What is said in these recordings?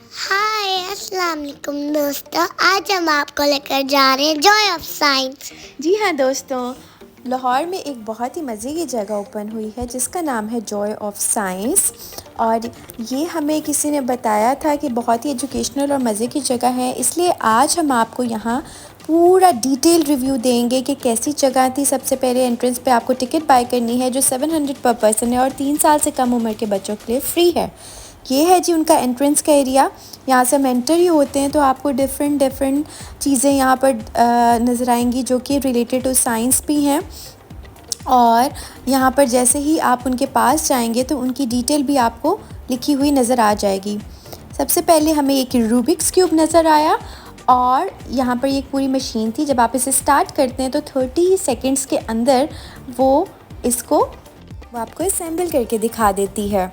हाय अस्सलाम वालेकुम दोस्तों। आज हम आपको लेकर जा रहे हैं जॉय ऑफ साइंस। जी हाँ दोस्तों, लाहौर में एक बहुत ही मज़े की जगह ओपन हुई है जिसका नाम है जॉय ऑफ साइंस। और ये हमें किसी ने बताया था कि बहुत ही एजुकेशनल और मज़े की जगह है, इसलिए आज हम आपको यहाँ पूरा डिटेल रिव्यू देंगे कि कैसी जगह थी। सबसे पहले एंट्रेंस पे आपको टिकट बाय करनी है जो 700 पर पर्सन है और 3 साल से कम उम्र के बच्चों के लिए फ्री है। ये है जी उनका एंट्रेंस का एरिया। यहाँ से हम एंटर ही होते हैं तो आपको डिफरेंट चीज़ें यहाँ पर नज़र आएंगी जो कि रिलेटेड टू साइंस भी हैं। और यहाँ पर जैसे ही आप उनके पास जाएंगे तो उनकी डिटेल भी आपको लिखी हुई नज़र आ जाएगी। सबसे पहले हमें एक रूबिक्स क्यूब नज़र आया और यहाँ पर एक पूरी मशीन थी। जब आप इसे स्टार्ट करते हैं तो 30 सेकंड्स के अंदर वो आपको असेंबल करके दिखा देती है।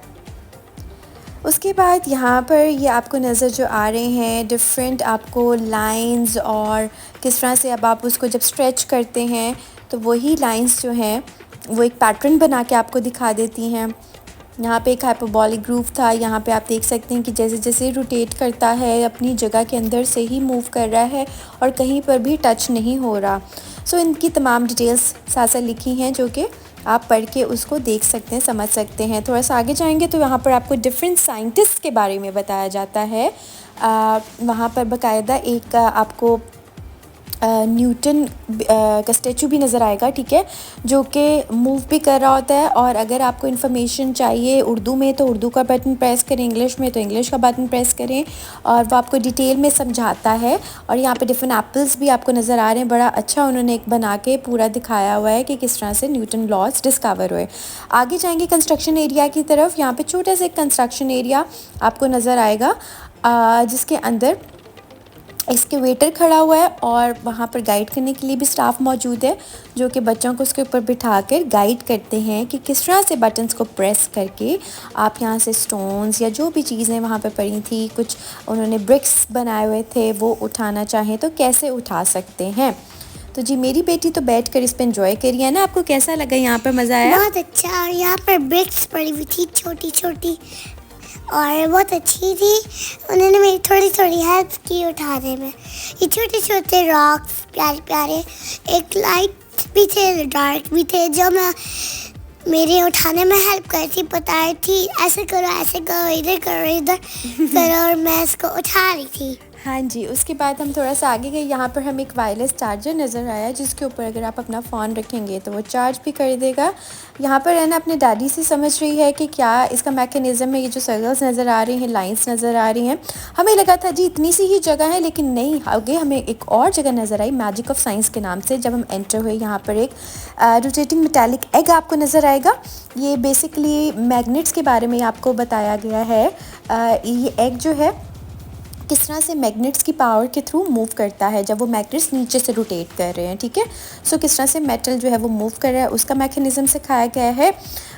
उसके बाद यहाँ पर ये आपको नज़र जो आ रहे हैं डिफरेंट आपको लाइंस और किस तरह से अब आप उसको जब स्ट्रेच करते हैं तो वही लाइंस जो हैं वो एक पैटर्न बना के आपको दिखा देती हैं। यहाँ पे एक हाइपरबॉलिक ग्रूव था। यहाँ पे आप देख सकते हैं कि जैसे जैसे रोटेट करता है अपनी जगह के अंदर से ही मूव कर रहा है और कहीं पर भी टच नहीं हो रहा। सो इनकी तमाम डिटेल्स साथ साथ लिखी हैं जो कि आप पढ़ के उसको देख सकते हैं, समझ सकते हैं। थोड़ा सा आगे जाएंगे तो यहाँ पर आपको डिफरेंट साइंटिस्ट के बारे में बताया जाता है। वहाँ पर बाकायदा एक आपको न्यूटन का स्टैचू भी नज़र आएगा, ठीक है, जो कि मूव भी कर रहा होता है। और अगर आपको इन्फॉर्मेशन चाहिए उर्दू में तो उर्दू का बटन प्रेस करें, इंग्लिश में तो इंग्लिश का बटन प्रेस करें और वो आपको डिटेल में समझाता है। और यहाँ पे डिफरेंट एप्पल्स भी आपको नज़र आ रहे हैं। बड़ा अच्छा उन्होंने एक बना के पूरा दिखाया हुआ है कि किस तरह से न्यूटन लॉज डिस्कवर हुए। आगे जाएंगे कंस्ट्रक्शन एरिया की तरफ। यहाँ पर छोटा सा एक कंस्ट्रक्शन एरिया आपको नज़र आएगा जिसके अंदर इसके वेटर खड़ा हुआ है और वहाँ पर गाइड करने के लिए भी स्टाफ मौजूद है जो कि बच्चों को उसके ऊपर बिठाकर गाइड करते हैं कि किस तरह से बटन्स को प्रेस करके आप यहाँ से स्टोन्स या जो भी चीज़ें वहाँ पर पड़ी थी, कुछ उन्होंने ब्रिक्स बनाए हुए थे, वो उठाना चाहें तो कैसे उठा सकते हैं। तो जी मेरी बेटी तो बैठ कर इस पर इंजॉय करी है ना। आपको कैसा लगा? यहाँ पर मज़ा आया? बहुत अच्छा। और यहाँ पर ब्रिक्स पड़ी हुई थी छोटी छोटी और बहुत अच्छी थी। उन्होंने मेरी थोड़ी थोड़ी हेल्प की उठाने में। ये छोटे छोटे रॉक्स प्यारे प्यारे, एक लाइट भी थे डार्क भी थे जो मैं मेरे उठाने में हेल्प कर थी, बताई थी ऐसे करो इधर करो और मैं इसको उठा रही थी। हाँ जी, उसके बाद हम थोड़ा सा आगे गए। यहाँ पर हमें एक वायरलेस चार्जर नज़र आया जिसके ऊपर अगर आप अपना फ़ोन रखेंगे तो वो चार्ज भी कर देगा। यहाँ पर है ना अपने डैडी से समझ रही है कि क्या इसका मैकेनिज़्म है। ये जो सर्कल्स नज़र आ रही हैं, लाइंस नज़र आ रही हैं, हमें लगा था जी इतनी सी ही जगह है, लेकिन नहीं, आगे हमें एक और जगह नज़र आई मैजिक ऑफ साइंस के नाम से। जब हम एंटर हुए यहाँ पर एक रोटेटिंग मेटालिक एग आपको नज़र आएगा। ये बेसिकली मैग्नेट्स के बारे में आपको बताया गया है। ये एग जो है किस तरह से मैग्नेट्स की पावर के थ्रू मूव करता है जब वो मैग्नेट्स नीचे से रोटेट कर रहे हैं, ठीक है। सो किस तरह से मेटल जो है वो मूव कर रहा है उसका मैकेनिज़्म सिखाया गया है।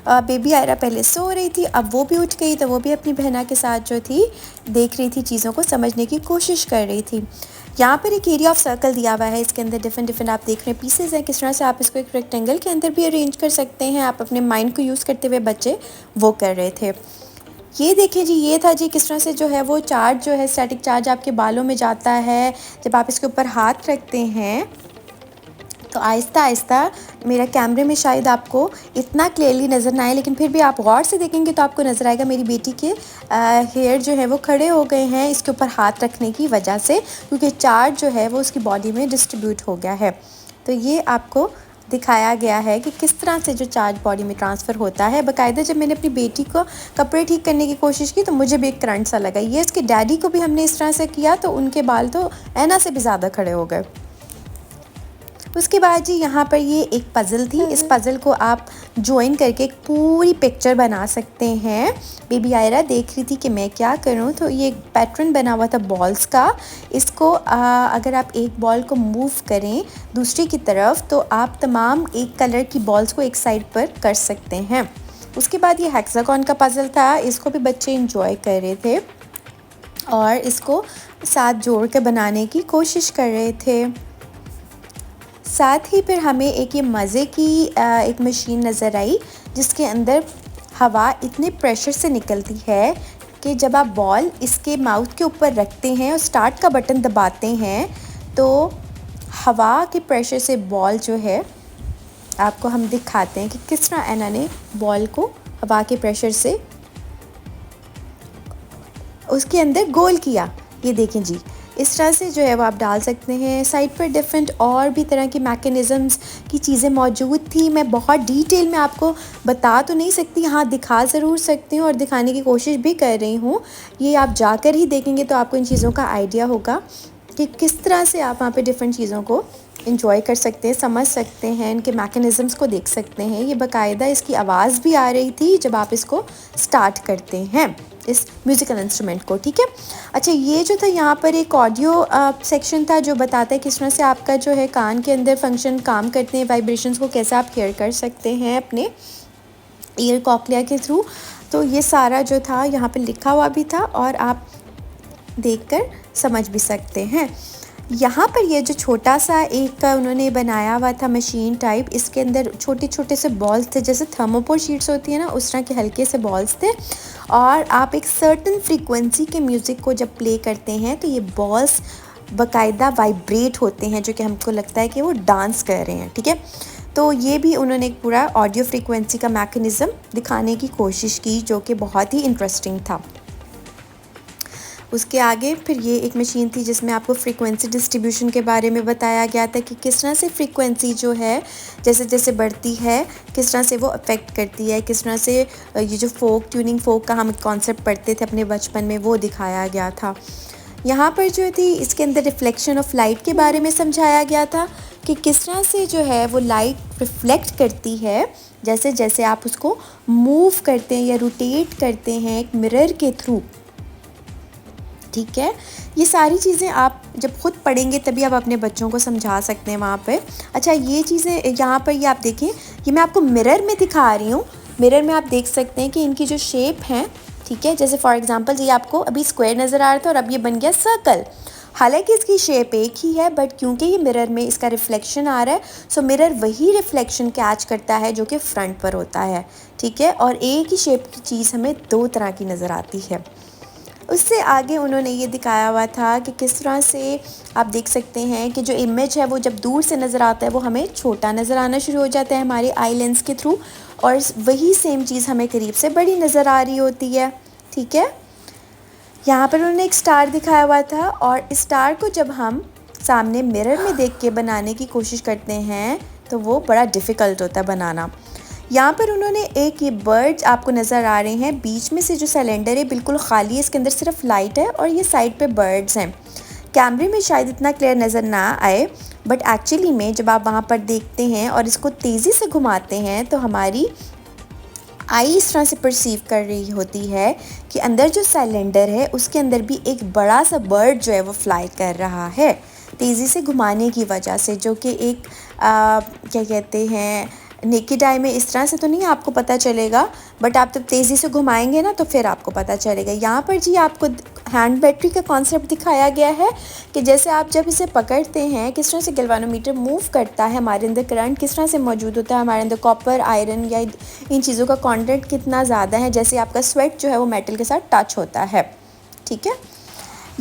बेबी आयरा पहले सो रही थी, अब वो भी उठ गई तो वो भी अपनी बहना के साथ जो थी देख रही थी, चीज़ों को समझने की कोशिश कर रही थी। यहाँ पर एक एरिया ऑफ सर्कल दिया हुआ है, इसके अंदर डिफरेंट आप देख रहे हैं पीसेज हैं। किस तरह से आप इसको एक रेक्टेंगल के अंदर भी अरेंज कर सकते हैं। आप अपने माइंड को यूज़ करते हुए बच्चे वो कर रहे थे। ये देखिए जी, ये था जी किस तरह से जो है वो चार्ज जो है स्टैटिक चार्ज आपके बालों में जाता है। जब आप इसके ऊपर हाथ रखते हैं तो आहिस्ता आहिस्ता, मेरा कैमरे में शायद आपको इतना क्लियरली नज़र ना आए, लेकिन फिर भी आप गौर से देखेंगे तो आपको नज़र आएगा मेरी बेटी के हेयर जो है वो खड़े हो गए हैं इसके ऊपर हाथ रखने की वजह से, क्योंकि चार्ज जो है वो उसकी बॉडी में डिस्ट्रीब्यूट हो गया है। तो ये आपको दिखाया गया है कि किस तरह से जो चार्ज बॉडी में ट्रांसफ़र होता है। बाकायदा जब मैंने अपनी बेटी को कपड़े ठीक करने की कोशिश की तो मुझे भी एक करंट सा लगा। ये इसके डैडी को भी हमने इस तरह से किया तो उनके बाल तो ऐना से भी ज़्यादा खड़े हो गए। उसके बाद जी यहाँ पर ये एक पज़ल थी। इस पज़ल को आप ज्वाइन करके एक पूरी पिक्चर बना सकते हैं। बेबी आयरा देख रही थी कि मैं क्या करूँ, तो ये एक पैटर्न बना हुआ था बॉल्स का। इसको अगर आप एक बॉल को मूव करें दूसरी की तरफ तो आप तमाम एक कलर की बॉल्स को एक साइड पर कर सकते हैं। उसके बाद ये हेक्सागन का पज़ल था, इसको भी बच्चे इंजॉय कर रहे थे और इसको साथ जोड़ कर बनाने की कोशिश कर रहे थे। साथ ही फिर हमें एक ये मज़े की एक मशीन नज़र आई जिसके अंदर हवा इतने प्रेशर से निकलती है कि जब आप बॉल इसके माउथ के ऊपर रखते हैं और स्टार्ट का बटन दबाते हैं तो हवा के प्रेशर से बॉल जो है, आपको हम दिखाते हैं कि किस तरह एना ने बॉल को हवा के प्रेशर से उसके अंदर गोल किया। ये देखें जी, इस तरह से जो है वो आप डाल सकते हैं। साइड पर डिफरेंट और भी तरह की मैकेनिज़म्स की चीज़ें मौजूद थी। मैं बहुत डिटेल में आपको बता तो नहीं सकती, हाँ दिखा ज़रूर सकती हूँ और दिखाने की कोशिश भी कर रही हूँ। ये आप जाकर ही देखेंगे तो आपको इन चीज़ों का आइडिया होगा कि किस तरह से आप वहाँ पे डिफरेंट चीज़ों को इंजॉय कर सकते हैं, समझ सकते हैं, इनके मैकेनिज़म्स को देख सकते हैं। ये बाकायदा इसकी आवाज़ भी आ रही थी जब आप इसको स्टार्ट करते हैं, इस म्यूज़िकल इंस्ट्रूमेंट को, ठीक है। अच्छा, ये जो था यहाँ पर एक ऑडियो सेक्शन था जो बताता है किस तरह से आपका जो है कान के अंदर फंक्शन काम करते हैं, वाइब्रेशंस को कैसे आप हेयर कर सकते हैं अपने ईयर कॉक्लिया के थ्रू। तो ये सारा जो था यहाँ पर लिखा हुआ भी था और आप देखकर समझ भी सकते हैं। यहाँ पर ये जो छोटा सा एक उन्होंने बनाया हुआ था मशीन टाइप, इसके अंदर छोटे छोटे से बॉल्स थे, जैसे थर्मोकोल शीट्स होती है ना, उस तरह के हल्के से बॉल्स थे। और आप एक सर्टन फ्रीक्वेंसी के म्यूज़िक को जब प्ले करते हैं तो ये बॉल्स बाकायदा वाइब्रेट होते हैं, जो कि हमको लगता है कि वो डांस कर रहे हैं, ठीक है। तो ये भी उन्होंने एक पूरा ऑडियो फ्रीक्वेंसी का मैकेनिज़्म दिखाने की कोशिश की, जो कि बहुत ही इंटरेस्टिंग था। उसके आगे फिर ये एक मशीन थी जिसमें आपको फ्रीक्वेंसी डिस्ट्रीब्यूशन के बारे में बताया गया था कि किस तरह से फ्रीक्वेंसी जो है जैसे जैसे बढ़ती है किस तरह से वो अफेक्ट करती है, किस तरह से ये जो फोक का हम कॉन्सेप्ट पढ़ते थे अपने बचपन में, वो दिखाया गया था। यहाँ पर जो थी इसके अंदर रिफ्लेक्शन ऑफ लाइट के बारे में समझाया गया था कि किस तरह से जो है वो लाइट रिफ्लेक्ट करती है जैसे जैसे आप उसको मूव करते हैं या रोटेट करते हैं एक मिरर के थ्रू, ठीक है। ये सारी चीज़ें आप जब खुद पढ़ेंगे तभी आप अपने बच्चों को समझा सकते हैं वहाँ पे। अच्छा, ये चीज़ें यहाँ पर ये आप देखें, ये मैं आपको मिरर में दिखा रही हूँ। मिरर में आप देख सकते हैं कि इनकी जो शेप है, ठीक है, जैसे फॉर एग्जांपल ये आपको अभी स्क्वायर नज़र आ रहा था और अब ये बन गया सर्कल। हालांकि इसकी शेप एक ही है, बट क्योंकि ये मिरर में इसका रिफ्लेक्शन आ रहा है, सो मिरर वही रिफ्लेक्शन कैच करता है जो कि फ्रंट पर होता है, ठीक है। और एक ही शेप की चीज़ हमें दो तरह की नज़र आती है। उससे आगे उन्होंने ये दिखाया हुआ था कि किस तरह से आप देख सकते हैं कि जो इमेज है वो जब दूर से नज़र आता है वो हमें छोटा नज़र आना शुरू हो जाता है हमारे आई लेंस के थ्रू, और वही सेम चीज़ हमें करीब से बड़ी नज़र आ रही होती है, ठीक है। यहाँ पर उन्होंने एक स्टार दिखाया हुआ था और इस स्टार को जब हम सामने मिरर में देख के बनाने की कोशिश करते हैं तो वो बड़ा डिफ़िकल्ट होता है बनाना। यहाँ पर उन्होंने एक ये बर्ड्स आपको नज़र आ रहे हैं, बीच में से जो सिलेंडर है बिल्कुल खाली है, इसके अंदर सिर्फ लाइट है और ये साइड पे बर्ड्स हैं। कैमरे में शायद इतना क्लियर नज़र ना आए, बट एक्चुअली में जब आप वहाँ पर देखते हैं और इसको तेज़ी से घुमाते हैं तो हमारी आई इस तरह से परसीव कर रही होती है कि अंदर जो सिलेंडर है उसके अंदर भी एक बड़ा सा बर्ड जो है वो फ्लाई कर रहा है तेज़ी से घुमाने की वजह से, जो कि एक क्या कहते हैं, नेकेड आई में इस तरह से तो नहीं आपको पता चलेगा, बट आप जब तेज़ी से घुमाएंगे ना तो फिर आपको पता चलेगा। यहाँ पर जी आपको हैंड बैटरी का कॉन्सेप्ट दिखाया गया है कि जैसे आप जब इसे पकड़ते हैं किस तरह से गैल्वानोमीटर मूव करता है, हमारे अंदर करंट किस तरह से मौजूद होता है, हमारे अंदर कॉपर, आयरन या इन चीज़ों का कंटेंट कितना ज़्यादा है, जैसे आपका स्वेट जो है वो मेटल के साथ टच होता है, ठीक है।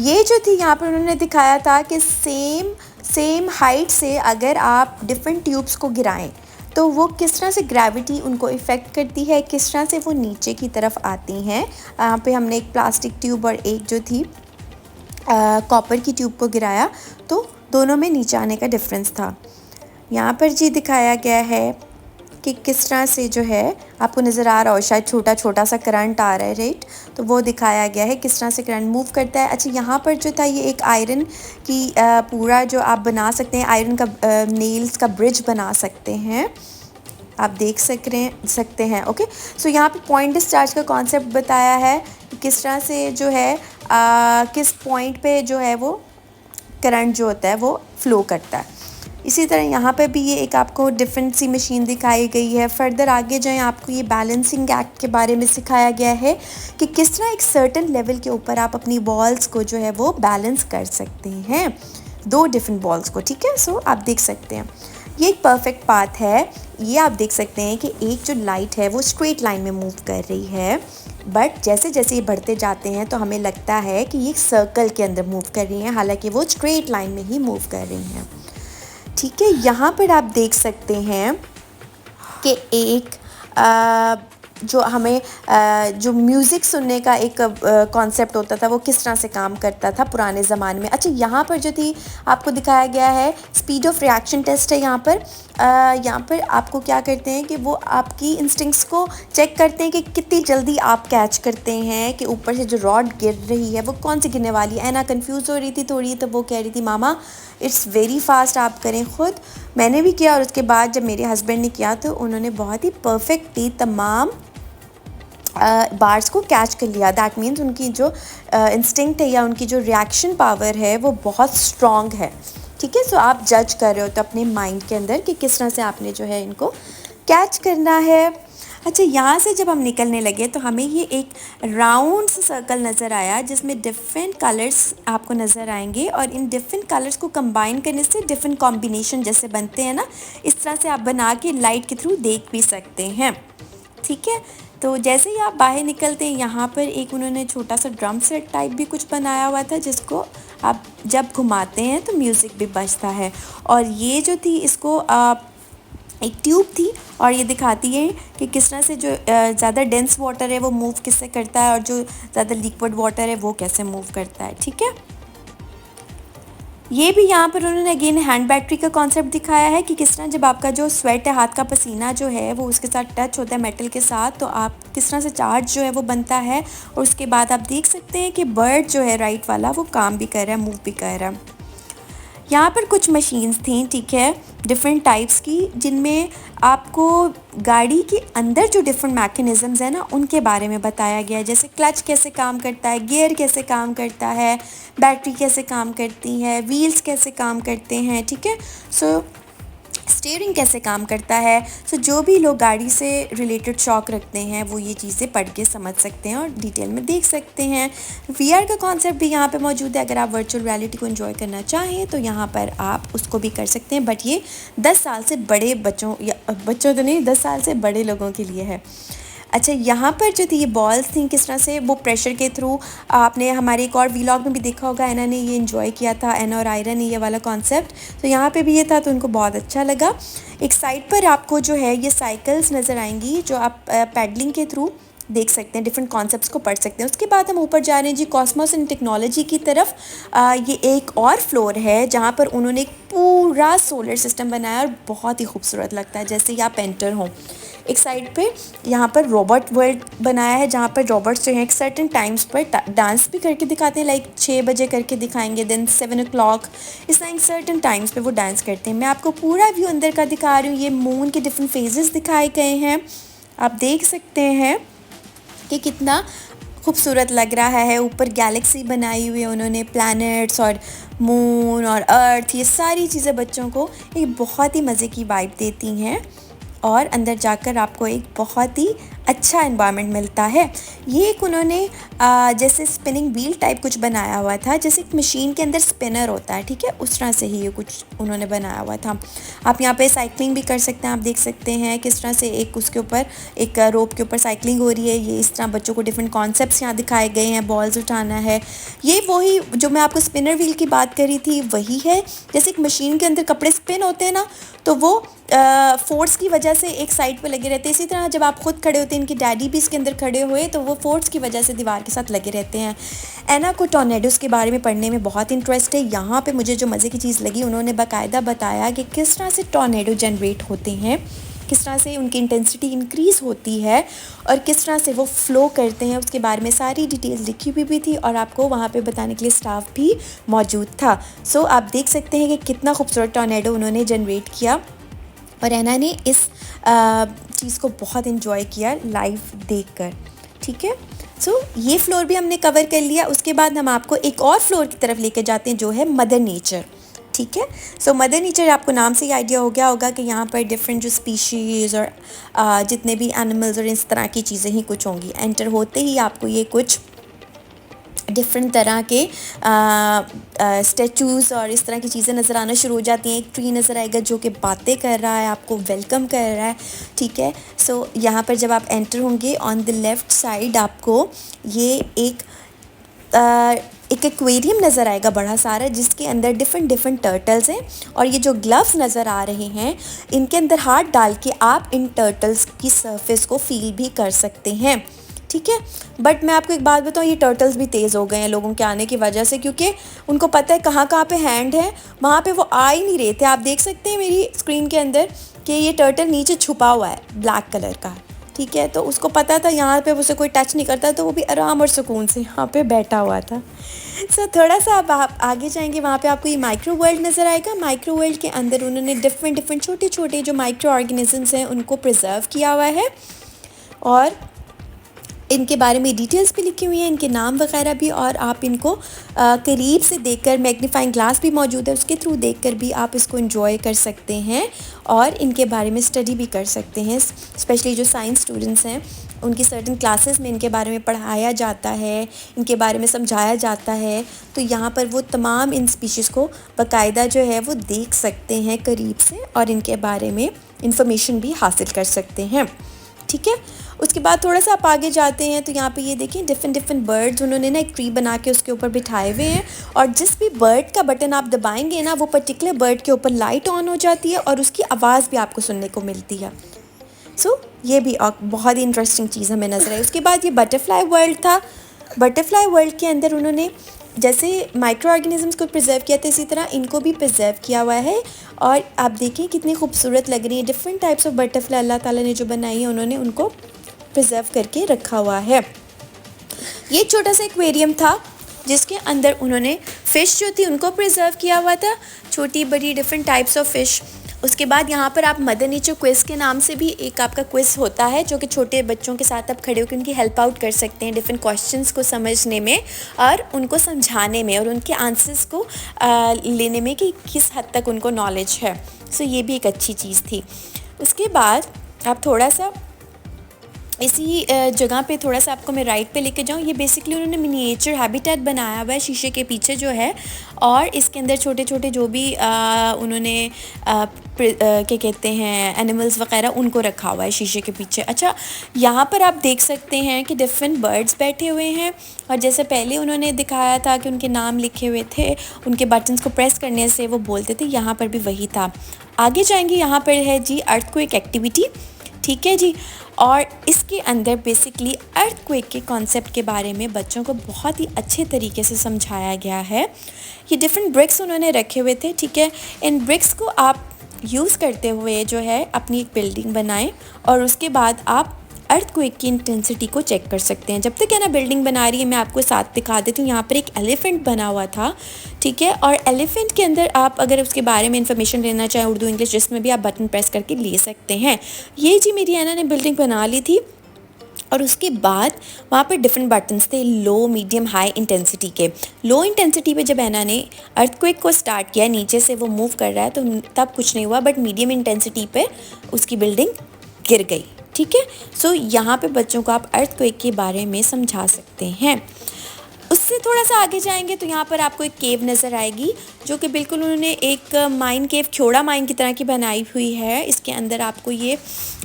ये जो थी यहाँ पर उन्होंने दिखाया था कि सेम हाइट से अगर आप डिफरेंट ट्यूब्स को गिराएं तो वो किस तरह से ग्रेविटी उनको इफ़ेक्ट करती है, किस तरह से वो नीचे की तरफ आती हैं। यहाँ पे हमने एक प्लास्टिक ट्यूब और एक जो थी कॉपर की ट्यूब को गिराया तो दोनों में नीचे आने का डिफरेंस था। यहाँ पर जी दिखाया गया है कि किस तरह से जो है आपको नज़र आ रहा हो, शायद छोटा सा करंट आ रहा है, राइट, तो वो दिखाया गया है किस तरह से करंट मूव करता है। अच्छा, यहाँ पर जो था ये एक आयरन की पूरा जो आप बना सकते हैं, आयरन का नेल्स का ब्रिज बना सकते हैं, आप देख सकते हैं, ओके। सो यहाँ पे पॉइंट डिस्चार्ज का कॉन्सेप्ट बताया है कि किस तरह से जो है किस पॉइंट पे जो है वो करंट जो होता है वो फ़्लो करता है। इसी तरह यहाँ पे भी ये एक आपको डिफरेंट सी मशीन दिखाई गई है। फर्दर आगे जो है आपको ये बैलेंसिंग एक्ट के बारे में सिखाया गया है कि किस तरह एक सर्टेन लेवल के ऊपर आप अपनी बॉल्स को जो है वो बैलेंस कर सकते हैं, दो डिफरेंट बॉल्स को, ठीक है। सो आप देख सकते हैं ये एक परफेक्ट पाथ है। ये आप देख सकते हैं कि एक जो लाइट है वो स्ट्रेट लाइन में मूव कर रही है, बट जैसे जैसे ये बढ़ते जाते हैं तो हमें लगता है कि ये सर्कल के अंदर मूव कर रही हैं, हालांकि वो स्ट्रेट लाइन में ही मूव कर रही हैं। ठीक है, यहाँ पर आप देख सकते हैं कि एक जो हमें जो म्यूज़िक सुनने का एक कॉन्सेप्ट होता था वो किस तरह से काम करता था पुराने ज़माने में। अच्छा, यहाँ पर जो थी आपको दिखाया गया है स्पीड ऑफ रिएक्शन टेस्ट है। यहाँ पर आपको क्या करते हैं कि वो आपकी इंस्टिंक्ट्स को चेक करते हैं कि कितनी जल्दी आप कैच करते हैं कि ऊपर से जो रॉड गिर रही है वो कौन सी गिरने वाली है। एना कंफ्यूज हो रही थी थोड़ी, तो वो कह रही थी मामा इट्स वेरी फास्ट, आप करें खुद। मैंने भी किया और उसके बाद जब मेरे हस्बैंड ने किया तो उन्होंने बहुत ही परफेक्टली तमाम बार्स को कैच कर लिया। दैट मीन्स उनकी जो इंस्टिंक्ट है या उनकी जो रिएक्शन पावर है वो बहुत स्ट्रॉन्ग है। ठीक है, सो आप जज कर रहे हो तो अपने माइंड के अंदर कि किस तरह से आपने जो है इनको कैच करना है। अच्छा, यहाँ से जब हम निकलने लगे तो हमें ये एक राउंड सा सर्कल नज़र आया जिसमें डिफरेंट कलर्स आपको नज़र आएंगे और इन डिफरेंट कलर्स को कंबाइन करने से डिफरेंट कॉम्बिनेशन जैसे बनते हैं ना, इस तरह से आप बना के लाइट के थ्रू देख भी सकते हैं। ठीक है, तो जैसे ही आप बाहर निकलते हैं यहाँ पर एक उन्होंने छोटा सा ड्रम सेट टाइप भी कुछ बनाया हुआ था जिसको आप जब घुमाते हैं तो म्यूज़िक भी बजता है। और ये जो थी इसको एक ट्यूब थी और ये दिखाती है कि किस तरह से जो ज़्यादा डेंस वाटर है वो मूव किससे करता है और जो ज़्यादा लिक्विड वाटर है वो कैसे मूव करता है। ठीक है, ये भी यहाँ पर उन्होंने अगेन हैंड बैटरी का कॉन्सेप्ट दिखाया है कि किस तरह जब आपका जो स्वेट है, हाथ का पसीना जो है वो उसके साथ टच होता है मेटल के साथ, तो आप किस तरह से चार्ज जो है वो बनता है। और उसके बाद आप देख सकते हैं कि बर्ड जो है राइट वाला वो काम भी कर रहा है, मूव भी कर रहा है। यहाँ पर कुछ मशीन्स थी, ठीक है, डिफरेंट टाइप्स की, जिनमें आपको गाड़ी के अंदर जो डिफरेंट मैकेनिज़म्स हैं ना उनके बारे में बताया गया है। जैसे क्लच कैसे काम करता है, गियर कैसे काम करता है, बैटरी कैसे काम करती है, व्हील्स कैसे काम करते हैं। ठीक है, सो स्टीयरिंग कैसे काम करता है। सो जो भी लोग गाड़ी से रिलेटेड शौक़ रखते हैं वो ये चीज़ें पढ़ के समझ सकते हैं और डिटेल में देख सकते हैं। वीआर का कॉन्सेप्ट भी यहाँ पे मौजूद है। अगर आप वर्चुअल रियलिटी को एंजॉय करना चाहें तो यहाँ पर आप उसको भी कर सकते हैं, बट ये 10 साल से बड़े बच्चों तो नहीं, 10 साल से बड़े लोगों के लिए है। अच्छा, यहाँ पर जो थी ये बॉल्स थी, किस तरह से वो प्रेशर के थ्रू, आपने हमारे एक और व्लॉग में भी देखा होगा, एना ने ये एंजॉय किया था, एना और आयरा ने ये वाला कॉन्सेप्ट, तो यहाँ पे भी ये था तो उनको बहुत अच्छा लगा। एक साइड पर आपको जो है ये साइकिल्स नज़र आएंगी जो आप पैडलिंग के थ्रू देख सकते हैं, डिफरेंट कॉन्सेप्ट्स को पढ़ सकते हैं। उसके बाद हम ऊपर जा रहे हैं जी कॉस्मोस एंड टेक्नोलॉजी की तरफ। ये एक और फ्लोर है जहाँ पर उन्होंने एक पूरा सोलर सिस्टम बनाया और बहुत ही खूबसूरत लगता है जैसे ही आप एंटर हों। एक साइड पे यहाँ पर रोबोट वर्ल्ड बनाया है जहाँ पर रोबोट्स जो हैं एक सर्टेन टाइम्स पर डांस भी करके दिखाते हैं, लाइक 6 बजे करके दिखाएंगे, देन 7 o'clock, इस तरह सर्टेन टाइम्स पे वो डांस करते हैं। मैं आपको पूरा व्यू अंदर का दिखा रही हूँ। ये मून के डिफरेंट फेजेस दिखाए गए हैं, आप देख सकते हैं कि कितना खूबसूरत लग रहा है। ऊपर गैलेक्सी बनाई हुई है उन्होंने, प्लैनेट्स और मून और अर्थ, ये सारी चीज़ें बच्चों को एक बहुत ही मज़े की वाइब देती हैं और अंदर जाकर आपको एक बहुत ही अच्छा एनवायरनमेंट मिलता है। ये एक उन्होंने जैसे स्पिनिंग व्हील टाइप कुछ बनाया हुआ था, जैसे एक मशीन के अंदर स्पिनर होता है, ठीक है, उस तरह से ही ये कुछ उन्होंने बनाया हुआ था। आप यहाँ पे साइकिलिंग भी कर सकते हैं, आप देख सकते हैं किस तरह से एक उसके ऊपर एक रोप के ऊपर साइकिलिंग हो रही है। ये इस तरह बच्चों को डिफरेंट कॉन्सेप्ट्स यहाँ दिखाए गए हैं, बॉल्स उठाना है, ये वही जो मैं आपको स्पिनर व्हील की बात करी थी वही है। जैसे एक मशीन के अंदर कपड़े स्पिन होते हैं ना, तो वो फोर्स की वजह से एक साइड पे लगे रहते हैं। इसी तरह जब आप खुद खड़े होते हैं, इनकी डैडी भी इसके अंदर खड़े हुए, तो वो फोर्स की वजह से दीवार के साथ लगे रहते हैं। एना को टॉर्नेडोज़ के बारे में पढ़ने में बहुत इंटरेस्ट है। यहाँ पे मुझे जो मज़े की चीज़ लगी, उन्होंने बाकायदा बताया कि किस तरह से टॉर्नेडो जनरेट होते हैं, किस तरह से उनकी इंटेंसिटी इंक्रीज़ होती है और किस तरह से वो फ़्लो करते हैं, उसके बारे में सारी डिटेल्स लिखी हुई भी थी और आपको वहाँ पे बताने के लिए स्टाफ भी मौजूद था। सो आप देख सकते हैं कि कितना खूबसूरत टॉर्नेडो उन्होंने जनरेट किया और एना ने इस चीज़ को बहुत इन्जॉय किया लाइव देखकर। ठीक है, सो ये फ्लोर भी हमने कवर कर लिया। उसके बाद हम आपको एक और फ्लोर की तरफ लेके जाते हैं जो है मदर नेचर। ठीक है, सो मदर नेचर आपको नाम से ही आइडिया हो गया होगा कि यहाँ पर डिफरेंट जो स्पीशीज़ और जितने भी एनिमल्स और इस तरह की चीज़ें ही कुछ होंगी। एंटर होते ही आपको ये कुछ डिफरेंट तरह के स्टैचूज़ और इस तरह की चीज़ें नज़र आना शुरू हो जाती हैं। एक ट्री नज़र आएगा जो कि बातें कर रहा है, आपको वेलकम कर रहा है, ठीक है। सो यहाँ पर जब आप एंटर होंगे ऑन द लेफ़्ट साइड आपको ये एक एक्वेरियम नज़र आएगा बड़ा सारा, जिसके अंदर डिफरेंट टर्टल्स हैं। और ये जो ग्लव्स नज़र आ रहे हैं, इनके अंदर हाथ डाल के आप इन टर्टल्स की सरफेस को फील भी कर सकते हैं, ठीक है। बट मैं आपको एक बात बताऊँ, ये टर्टल्स भी तेज़ हो गए हैं लोगों के आने की वजह से, क्योंकि उनको पता है कहाँ कहाँ पे हैंड है, वहाँ पे वो आ ही नहीं रहे थे। आप देख सकते हैं मेरी स्क्रीन के अंदर कि ये टर्टल नीचे छुपा हुआ है ब्लैक कलर का, ठीक है। तो उसको पता था यहाँ पे उसे कोई टच नहीं करता, तो वो भी आराम और सुकून से यहाँ पे बैठा हुआ था। सो थोड़ा सा आप आगे जाएंगे, वहाँ पे आपको ये माइक्रो वर्ल्ड नज़र आएगा। माइक्रो वर्ल्ड के अंदर उन्होंने डिफरेंट छोटे छोटे जो माइक्रो ऑर्गेनिजम्स हैं उनको प्रिजर्व किया हुआ है, और इनके बारे में डिटेल्स भी लिखी हुई हैं, इनके नाम वगैरह भी। और आप इनको करीब से देखकर, मैग्नीफाइंग ग्लास भी मौजूद है, उसके थ्रू देखकर भी आप इसको एंजॉय कर सकते हैं और इनके बारे में स्टडी भी कर सकते हैं। स्पेशली जो साइंस स्टूडेंट्स हैं, उनकी सर्टन क्लासेस में इनके बारे में पढ़ाया जाता है, इनके बारे में समझाया जाता है। तो यहाँ पर वो तमाम इन स्पीशीज़ को बाकायदा जो है वो देख सकते हैं करीब से, और इनके बारे में इंफॉर्मेशन भी हासिल कर सकते हैं, ठीक है। उसके बाद थोड़ा सा आप आगे जाते हैं तो यहाँ पे ये देखें डिफरेंट बर्ड्स उन्होंने ना एक ट्री बना के उसके ऊपर बिठाए हुए हैं, और जिस भी बर्ड का बटन आप दबाएंगे ना, वो पर्टिकुलर बर्ड के ऊपर लाइट ऑन हो जाती है और उसकी आवाज़ भी आपको सुनने को मिलती है। सो ये भी बहुत ही इंटरेस्टिंग चीज़ हमें नज़र आई। उसके बाद ये बटरफ्लाई वर्ल्ड था। बटरफ्लाई वर्ल्ड के अंदर उन्होंने जैसे माइक्रो ऑर्गेनिजम्स को प्रिजर्व किया था, इसी तरह इनको भी प्रिजर्व किया हुआ है। और आप देखें कितनी खूबसूरत लग रही है। डिफरेंट टाइप्स ऑफ बटरफ्लाई अल्लाह ताला ने जो बनाई है, उन्होंने उनको प्रिजर्व करके रखा हुआ है। ये छोटा सा एक्वेरियम था जिसके अंदर उन्होंने फ़िश जो थी उनको प्रिजर्व किया हुआ था, छोटी बड़ी डिफरेंट टाइप्स ऑफ फ़िश। उसके बाद यहाँ पर आप मदर नेचर क्विज़ के नाम से भी एक आपका क्विज़ होता है, जो कि छोटे बच्चों के साथ आप खड़े होकर उनकी हेल्प आउट कर सकते हैं डिफरेंट क्वेश्चंस को समझने में और उनको समझाने में और उनके आंसर्स को लेने में कि किस हद तक उनको नॉलेज है। सो ये भी एक अच्छी चीज़ थी। उसके बाद आप थोड़ा सा इसी जगह पे थोड़ा सा आपको मैं राइट पे लेके जाऊँ। ये बेसिकली उन्होंने मिनिएचर हैबिटेट बनाया हुआ है शीशे के पीछे जो है, और इसके अंदर छोटे छोटे जो भी उन्होंने क्या कहते हैं एनिमल्स वगैरह उनको रखा हुआ है शीशे के पीछे। अच्छा, यहाँ पर आप देख सकते हैं कि डिफरेंट बर्ड्स बैठे हुए हैं, और जैसे पहले उन्होंने दिखाया था कि उनके नाम लिखे हुए थे, उनके बटन्स को प्रेस करने से वो बोलते थे, यहाँ पर भी वही था। आगे जाएंगे, यहाँ पर है जी अर्थक्वेक एक्टिविटी, ठीक है जी। और इसके अंदर बेसिकली अर्थक्वेक के कॉन्सेप्ट के बारे में बच्चों को बहुत ही अच्छे तरीके से समझाया गया है। ये डिफरेंट ब्रिक्स उन्होंने रखे हुए थे, ठीक है। इन ब्रिक्स को आप यूज़ करते हुए जो है अपनी एक बिल्डिंग बनाएं, और उसके बाद आप अर्थक्वेक की इंटेंसिटी को चेक कर सकते हैं। जब तक है ना बिल्डिंग बना रही है, मैं आपको साथ दिखा देती हूँ। यहाँ पर एक एलिफेंट बना हुआ था, ठीक है। और एलिफेंट के अंदर आप अगर उसके बारे में इंफॉर्मेशन लेना चाहें उर्दू इंग्लिश, जिसमें भी आप बटन प्रेस करके ले सकते हैं। ये जी मेरी ऐना ने बिल्डिंग बना ली थी, और उसके बाद वहाँ पर डिफरेंट बटन्स थे लो मीडियम हाई इंटेंसिटी के। लो इंटेंसिटी पे जब ऐना ने अर्थक्वेक को स्टार्ट किया, नीचे से वो मूव कर रहा है, तो तब कुछ नहीं हुआ, बट मीडियम इंटेंसिटी पे उसकी बिल्डिंग गिर गई, ठीक है। सो यहाँ पे बच्चों को आप अर्थक्वेक के बारे में समझा सकते हैं। उससे थोड़ा सा आगे जाएंगे तो यहाँ पर आपको एक केव नज़र आएगी, जो कि बिल्कुल उन्होंने एक माइन केव, खोड़ा माइन की तरह की बनाई हुई है। इसके अंदर आपको ये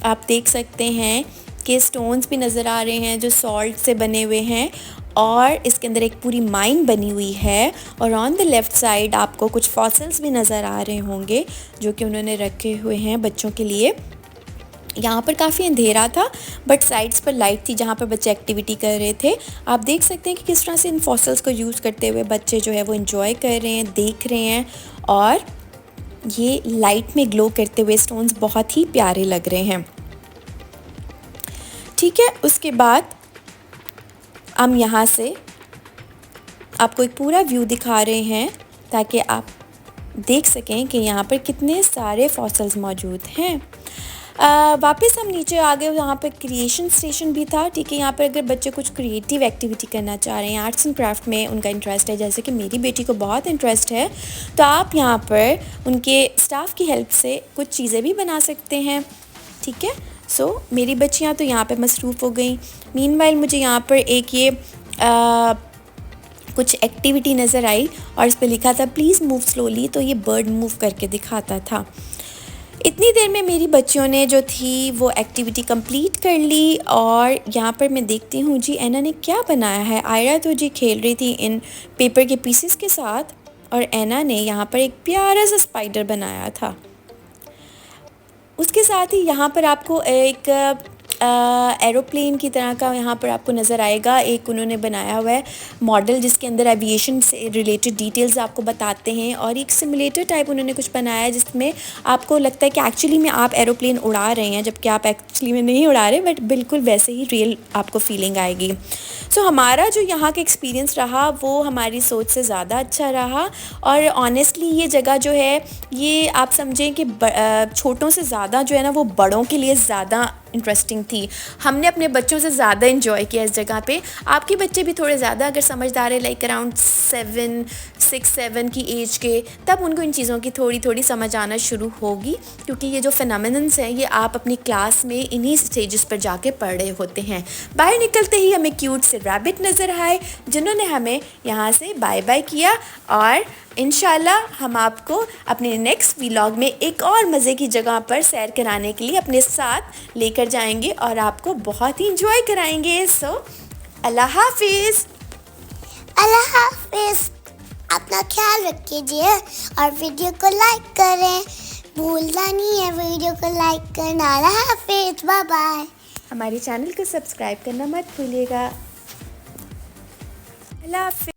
आप देख सकते हैं कि स्टोन्स भी नज़र आ रहे हैं जो सॉल्ट से बने हुए हैं, और इसके अंदर एक पूरी माइन बनी हुई है। और ऑन द लेफ़्ट साइड आपको कुछ फॉसिल्स भी नज़र आ रहे होंगे जो कि उन्होंने रखे हुए हैं बच्चों के लिए। यहाँ पर काफ़ी अंधेरा था, बट साइड्स पर लाइट थी जहाँ पर बच्चे एक्टिविटी कर रहे थे। आप देख सकते हैं कि किस तरह से इन फॉसिल्स को यूज़ करते हुए बच्चे जो है वो एंजॉय कर रहे हैं, देख रहे हैं, और ये लाइट में ग्लो करते हुए स्टोन्स बहुत ही प्यारे लग रहे हैं, ठीक है। उसके बाद हम यहाँ से आपको एक पूरा व्यू दिखा रहे हैं ताकि आप देख सकें कि यहाँ पर कितने सारे फॉसिल्स मौजूद हैं। वापस हम नीचे आ गए, यहाँ पर क्रिएशन स्टेशन भी था, ठीक है। यहाँ पर अगर बच्चे कुछ क्रिएटिव एक्टिविटी करना चाह रहे हैं, आर्ट्स एंड क्राफ्ट में उनका इंटरेस्ट है, जैसे कि मेरी बेटी को बहुत इंटरेस्ट है, तो आप यहाँ पर उनके स्टाफ की हेल्प से कुछ चीज़ें भी बना सकते हैं, ठीक है। सो मेरी बच्चियाँ तो यहाँ पर मसरूफ़ हो गई। मीनवाइल मुझे यहाँ पर एक ये कुछ एक्टिविटी नज़र आई और इस पे लिखा था प्लीज़ मूव स्लोली, तो ये बर्ड मूव करके दिखाता था। इतनी देर में मेरी बच्चियों ने जो थी वो एक्टिविटी कंप्लीट कर ली और यहाँ पर मैं देखती हूँ जी ऐना ने क्या बनाया है। आयरा तो जी खेल रही थी इन पेपर के पीसेस के साथ और ऐना ने यहाँ पर एक प्यारा सा स्पाइडर बनाया था। उसके साथ ही यहाँ पर आपको एक एरोप्लेन की तरह का यहाँ पर आपको नज़र आएगा। एक उन्होंने बनाया हुआ है मॉडल जिसके अंदर एविएशन से रिलेटेड डिटेल्स आपको बताते हैं और एक सिमुलेटर टाइप उन्होंने कुछ बनाया है जिसमें आपको लगता है कि एक्चुअली में आप एरोप्लेन उड़ा रहे हैं जबकि आप एक्चुअली में नहीं उड़ा रहे, बट बिल्कुल वैसे ही रियल आपको फीलिंग आएगी। सो हमारा जो यहाँ का एक्सपीरियंस रहा वो हमारी सोच से ज़्यादा अच्छा रहा और ऑनेस्टली ये जगह जो है ये आप समझें कि छोटों से ज़्यादा जो है ना वो बड़ों के लिए ज़्यादा इंटरेस्टिंग थी। हमने अपने बच्चों से ज़्यादा इन्जॉय किया इस जगह पे। आपके बच्चे भी थोड़े ज़्यादा अगर समझदार है लाइक अराउंड 6-7 की एज के, तब उनको इन चीज़ों की थोड़ी थोड़ी समझ आना शुरू होगी क्योंकि ये जो फिनोमेनन्स हैं ये आप अपनी क्लास में इन्हीं स्टेजेस पर जाके पढ़ रहे होते हैं। बाहर निकलते ही हमें क्यूट से रैबिट नज़र आए जिन्होंने हमें यहाँ से बाय बाय किया और इंशाल्लाह हम आपको अपने नेक्स्ट व्लॉग में एक और मज़े की जगह पर सैर कराने के लिए अपने साथ लेकर जाएंगे और आपको बहुत ही इंजॉय कराएंगे। सो अल्लाह हाफिज़। अल्लाह हाफिज। अपना ख्याल रखिए और वीडियो को लाइक करें, भूलना नहीं है वीडियो को लाइक करना। अल्लाह हाफिज, बाय बाय। हमारे चैनल को सब्सक्राइब करना मत भूलिएगा। अल्लाह हाफिज़।